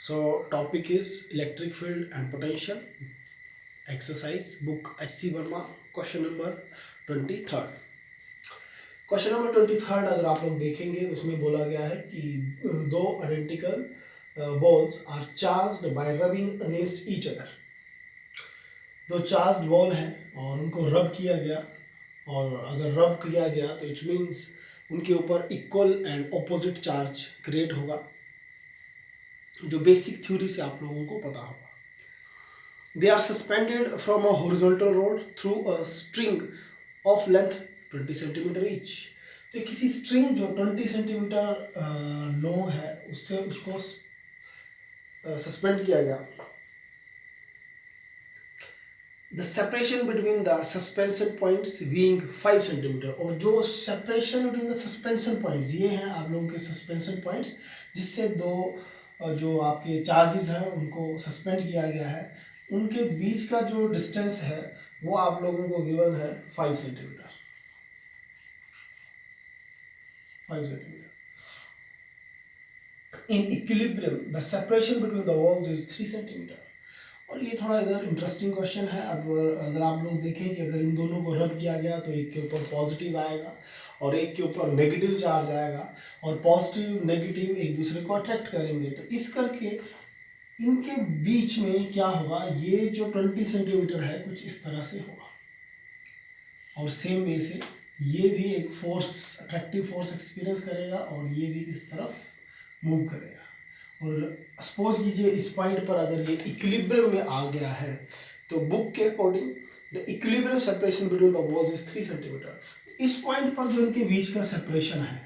So topic is electric field and potential. Exercise book H.C. Verma. Question number 23rd. Question number 23rd अगर आप लोग देखेंगे तो उसमें बोला गया है कि दो identical balls are charged by rubbing against each other. दो चार्ज्ड बॉल हैं और उनको रब किया गया, और अगर रब किया गया तो इट मीन्स उनके ऊपर equal and opposite charge create होगा, जो बेसिक थ्योरी से आप लोगों को पता होगा. They are suspended from a horizontal rod through a string of length 20 centimetre each. तो किसी स्ट्रिंग जो 20 सेंटीमीटर लॉन्ग है उससे उसको सस्पेंड किया गया. The separation between the suspension points being 5 centimetre, और जो separation between the suspension points ये हैं आप लोगों के suspension points जिससे दो जो आपके चार्जेस हैं उनको सस्पेंड किया गया है, उनके बीच का जो डिस्टेंस है वो आप लोगों को गिवन है 5 centimetre. 5 centimetre. In equilibrium the separation between the walls is 3 centimetre. और ये थोड़ा इधर इंटरेस्टिंग क्वेश्चन है. अब अगर आप लोग देखें कि अगर इन दोनों को रब किया गया तो एक के ऊपर पॉजिटिव आएगा और एक के ऊपर नेगेटिव चार्ज आएगा, और पॉजिटिव नेगेटिव एक दूसरे को अट्रैक्ट करेंगे, तो इस करके इनके बीच में क्या होगा, ये जो 20 सेंटीमीटर है कुछ इस तरह से होगा, और सेम वे से ये भी एक फोर्स, अट्रैक्टिव फोर्स एक्सपीरियंस करेगा और ये भी इस तरफ मूव करेगा. और सपोज कीजिए इस पॉइंट पर अगर ये इक्विलिब्रियम में आ गया है तो बुक के according the equilibrium separation between the walls is 3 centimetre. इस पॉइंट पर जो इनके बीच का सेपरेशन है,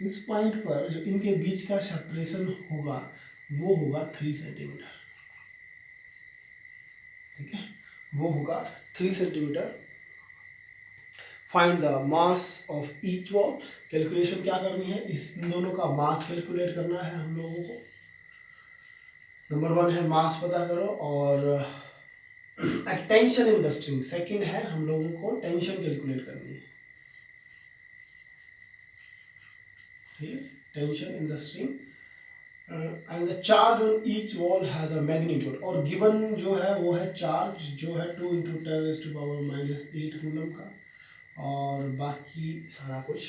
इस पॉइंट पर जो इनके बीच का सेपरेशन होगा वो होगा 3 सेंटीमीटर. ठीक है, वो होगा 3 centimetre. Find the mass of each wall. Calculation क्या करनी है, इन दोनों का मास कैलकुलेट करना है हम लोगों को. नंबर 1 है मास पता करो, और tension in the string second है हम लोगों को टेंशन कैलकुलेट करनी है. ठीक है, tension in the string and the charge on each wall has a magnitude. और गिवन जो है वो है चार्ज जो है 2 × 10⁻⁸ कूलम का, और बाकी सारा कुछ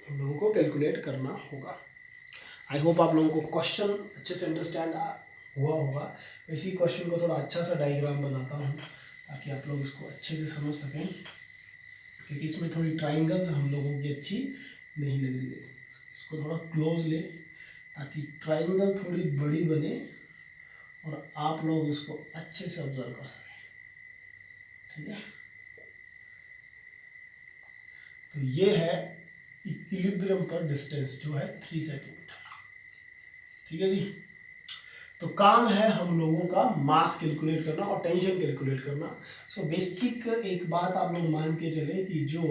हम लोगों को कैलकुलेट करना होगा. आई होप आप लोगों को क्वेश्चन अच्छे से अंडरस्टैंड हुआ होगा. इसी क्वेश्चन को थोड़ा अच्छा सा डायग्राम बनाता हूँ ताकि आप लोग इसको अच्छे से समझ सकें, क्योंकि इसमें थोड़ी ट्राइंगल्स हम लोगों की अच्छी नहीं लग रही है. इसको थोड़ा क्लोज ले ताकि ट्राइंगल थोड़ी बड़ी बने और आप लोग इसको अच्छे से ऑब्जर्व कर सकें. ठीक है, तो ये है इक्विलिब्रियम पर डिस्टेंस जो है 3 सेंटीमीटर. ठीक है जी. तो काम है हम लोगों का मास कैलकुलेट करना और टेंशन कैलकुलेट करना. सो बेसिक एक बात आप लोग मान के चले कि जो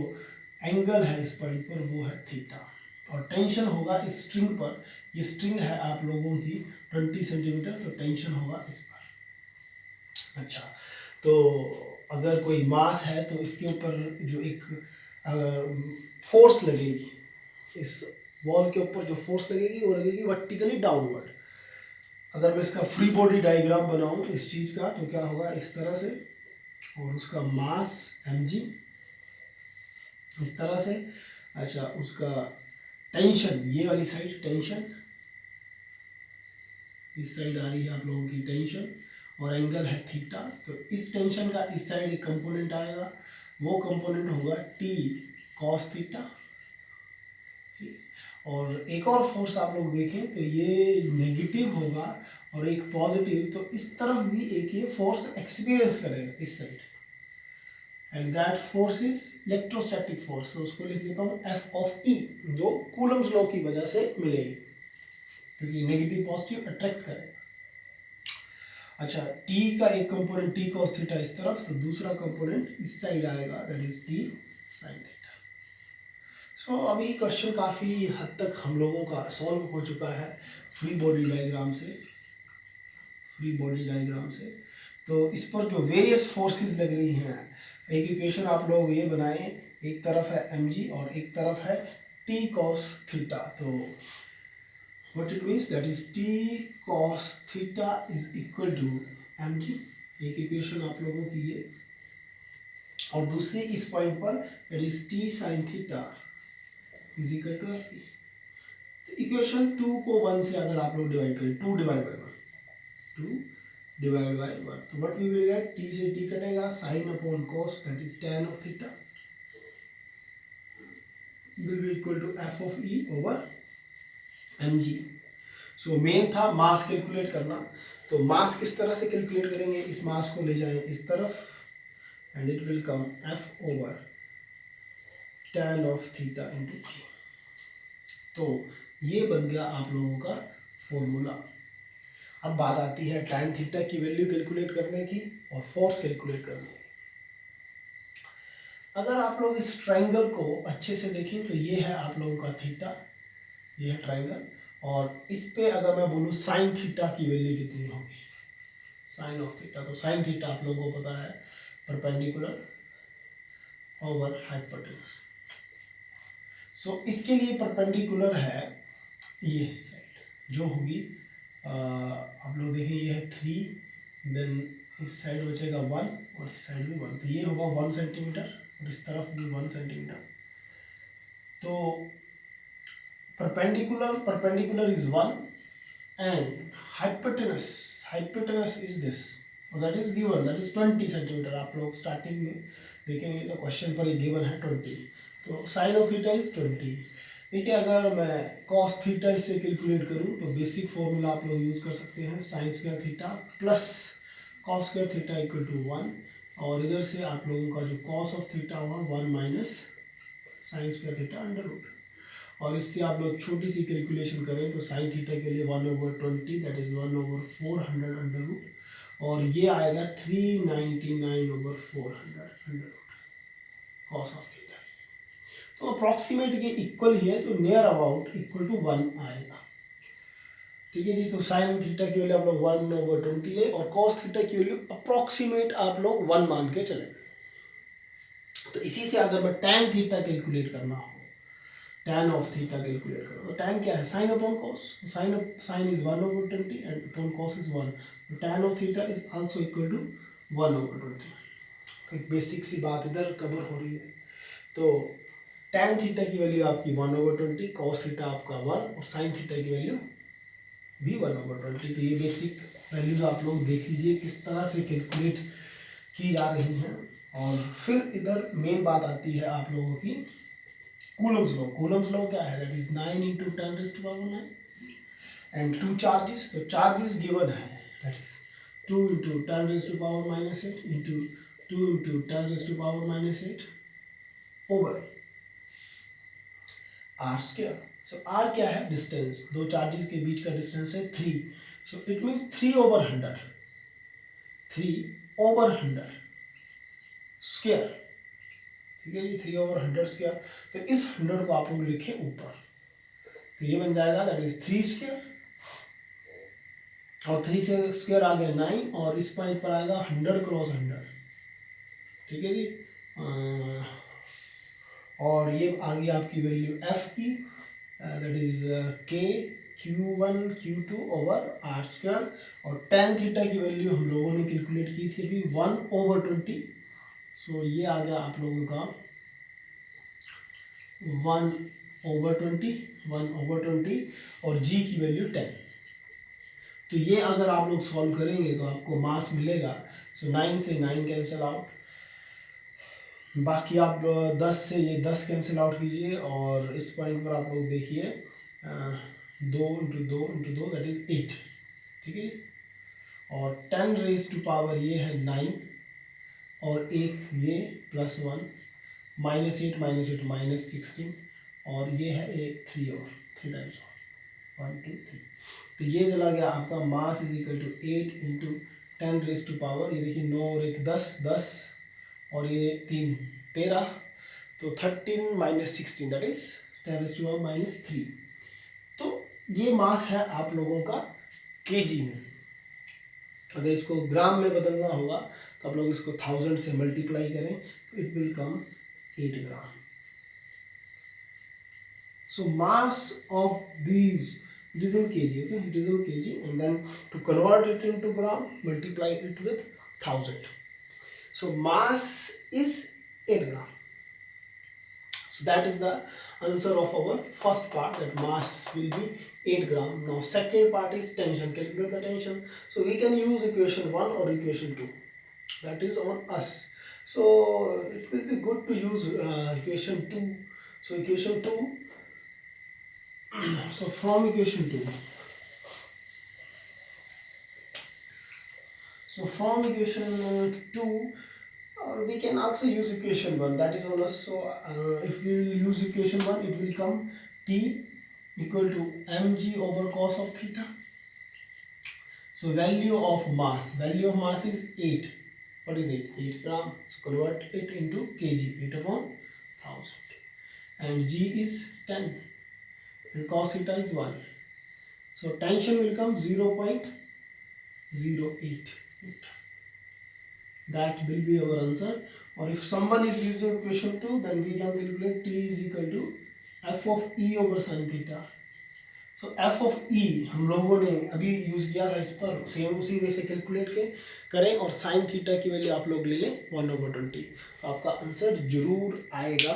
एंगल है इस पॉइंट पर वो है थीटा, और टेंशन होगा इस स्ट्रिंग पर. ये स्ट्रिंग है आप लोगों की 20 सेंटीमीटर, तो टेंशन होगा इस पर. अच्छा, तो अगर कोई मास है तो इसके ऊपर जो एक फोर्स लगेगी, इस वॉल के ऊपर जो फोर्स लगेगी वो लगेगी वर्टिकली डाउनवर्ड. अगर मैं इसका फ्री बॉडी डायग्राम बनाऊं इस चीज़ का तो क्या होगा, इस तरह से, और उसका मास mg इस तरह से. अच्छा, उसका टेंशन ये वाली साइड टेंशन, इस साइड आ रही है आप लोगों की टेंशन, और एंगल है थीटा. तो इस टेंशन का इस साइड एक कंपोनेंट आएगा, वो कंपोनेंट होगा t cos थीटा. और एक और फोर्स आप लोग देखें तो ये नेगेटिव होगा और एक पॉजिटिव, तो इस तरफ भी एक ये फोर्स एक्सपीरियंस करेगा इस side, and that force is electrostatic force. तो उसको लिख देता हूँ F ऑफ E, जो कूलम्स लॉ की वजह से मिलेगी, क्योंकि नेगेटिव पॉजिटिव अट्रैक्ट करेगा. अच्छा, T का एक कंपोनेंट T cos थीटा इस तरफ, तो दूसरा कंपोनेंट इस साइड आएगा, that is T sin theta. So अभी क्वेश्चन काफ़ी हद तक हम लोगों का सॉल्व हो चुका है फ्री बॉडी डायग्राम से. फ्री बॉडी डायग्राम से तो इस पर जो वेरियस फोर्सेस लग रही हैं, एक इक्वेशन आप लोग ये बनाएं, एक तरफ है mg और एक तरफ है t cos थीटा. तो what it means, that is T cos theta is equal to mg। एक इक्वेशन आप लोगों की ये, और दूसरी इस पॉइंट पर that is T sine theta is equal to F. तो इक्वेशन 2 को 1 से अगर आप लोग डिवाइड करें, 2 डिवाइड बाई 1, 2 डिवाइड बाई 1, तो what we will get, T से टी कटेगा, sine upon cos that is tan of theta will be equal to f of e over mg। So मेन था मास कैलकुलेट करना। तो मास किस तरह से कैलकुलेट करेंगे, इस मास को ले जाएं इस तरफ and it will come f over tan of theta into g. तो ये बन गया आप लोगों का फॉर्मूला। अब बात आती है tan थीटा की वैल्यू कैलकुलेट करने की और फोर्स कैलकुलेट करने की। अगर आप लोग इस ट्रायंगल को अच्छे से देखें तो ये है आप लोगों का थीटा, ये है ट्रायंगल, और इस पे अगर मैं बोलूँ साइन थीटा की वैल्यू कितनी होगी, साइन ऑफ थीटा, तो साइन थीटा आप लोगों को पता है परपेंडिकुलर ओवर हाइपोटेनस। सो इसके लिए परपेंडिकुलर है ये साइड जो होगी, आप लोग देखें ये है 3, देन इस साइड बचेगा 1 और इस साइड भी 1, तो ये होगा 1 सेंटीमीटर और इस तरफ भी 1 सेंटीमीटर। तो perpendicular is 1 and hypotenuse is this, that is given, that is 20 centimetre. आप लोग स्टार्टिंग में देखेंगे तो क्वेश्चन पर ये गिवन है 20, तो साइन ऑफ थीटा इज 20। देखिए अगर मैं कॉस थीटा इससे कैलकुलेट करूँ तो बेसिक फॉर्मूला आप लोग यूज कर सकते हैं, sine square theta plus cos square theta equal to 1, और इधर से आप लोगों का जो कॉस ऑफ थीटा होगा 1 minus sine square theta under root, और इससे आप लोग छोटी सी कैलकुलेशन करें तो साइन थीटा के लिए 1/20 दैट इज 1/400 अंडर रूट, और ये आएगा 399/400 under root cos of theta. तो अप्रॉक्सीमेट ये इक्वल ही है, तो नियर अबाउट इक्वल टू 1 आएगा। ठीक है जी, तो साइन थीटा की वैल्यू आप लोग 1/20 ले और कॉस थीटा की वैल्यू अप्रॉक्सीमेट आप लोग 1 मान के चले। तो इसी से अगर मैं tan थीटा कैलकुलेट करना हो, tan ऑफ थीटा कैलकुलेट करो, तो tan क्या है, sine upon cos, sine is 1/20 and upon cos is 1, तो tan of theta is also equal to 1/20। तो एक बेसिक सी बात इधर कवर हो रही है। तो tan थीटा की वैल्यू आपकी 1/20, कॉस थीटा आपका 1 और साइन थीटा की वैल्यू भी 1/20। तो ये बेसिक वैल्यूज आप लोग देख लीजिए किस तरह से कैलकुलेट की जा रही हैं। और फिर इधर मेन बात आती है आप लोगों की कूलम्स लॉ। कूलम्स लॉ क्या है, दैट इज 9 × 10⁻⁹ एंड 2 चार्जेस। तो चार्जेस गिवन है, that is 2 × 10⁻⁸ into 2 × 10⁻⁸ over r square. So r क्या है, डिस्टेंस, दो चार्जेस के बीच का डिस्टेंस है 3, सो इट मीन्स 3/100, 3/100 स्क्वायर। ठीक है जी, 3/100 स्क्वायर। तो इस 100 को आप लोग लिखें ऊपर, तो ये बन जाएगा दैट इज 3 स्क्वायर, और 3 से स्क्वायर आ गया 9, और इस पॉइंट पर आएगा 100 × 100। ठीक है जी, और ये आ गई आपकी वैल्यू f की, that is k q1 q2 over r square, और tan थीटा की वैल्यू हम लोगों ने कैलकुलेट की थी अभी 1/20। सो ये आ गया आप लोगों का 1/20 और g की वैल्यू 10। तो ये अगर आप लोग सॉल्व करेंगे तो आपको मास मिलेगा। सो 9 से 9 कैंसिल आउट, बाकी आप 10 से ये 10 कैंसिल आउट कीजिए, और इस पॉइंट पर आप लोग देखिए 2 × 2 × 2 दैट इज 8। ठीक है, और 10⁻⁴ ये है 9, और एक ये +1 -8 -8 -16, और ये है एक 3 और 3 टाइम्स 1 2 3। तो ये चला गया आपका मास इज इक्वल टू 8 × 10⁻⁴, ये देखिए 9 और 1 10 10, और ये 3 13, तो 13 - 16 दैट इज 10⁻⁻³ -3। तो ये मास है आप लोगों का केजी में। अगर इसको ग्राम में बदलना होगा तो आप लोग इसको 1000 से मल्टीप्लाई करें तो it will come 8 gram. So mass of these It is in kg, okay, it is in kg, and then to convert it into gram, multiply it with 1000. So mass is 8 gram. So that is the answer of our first part, that mass will be 8 gram. Now second part is tension. Calculate the tension. So we can use equation 1 or equation 2. That is on us. So it will be good to use equation 2. So equation 2. So from equation 2. So from equation 2, or we can also use equation 1, that is on us. So if we will use equation 1, it will come T equal to mg over cos of theta. So value of mass is 8. What is it? 8 gram. So convert it into kg, 8 upon 1000. And g is 10 and cos theta is 1. So tension will come 0.08. That will be our answer. Or if someone is using equation 2, then we can calculate T is equal to f of e over sin theta. So f of e हम लोगों ने अभी use किया था, इस पर same उसी वे से कैलकुलेट के करें, और साइन थीटा की वैल्यू आप लोग ले लें 1/20. तो आपका आंसर जरूर आएगा.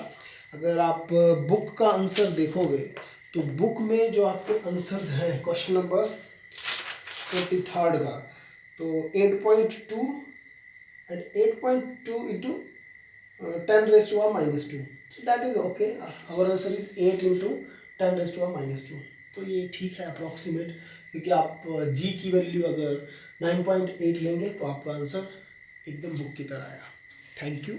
अगर आप बुक का आंसर देखोगे तो बुक में जो आपके आंसर्स हैं क्वेश्चन नंबर 23 का, तो 8.2 and 8.2 into 10 raised to a minus 2. So that is okay. Our answer is 8 into 10 raised to a minus 2. तो ये ठीक है अप्रॉक्सीमेट, क्योंकि आप जी की वैल्यू अगर 9.8 लेंगे तो आपका आंसर एकदम बुक की तरह आएगा. Thank you.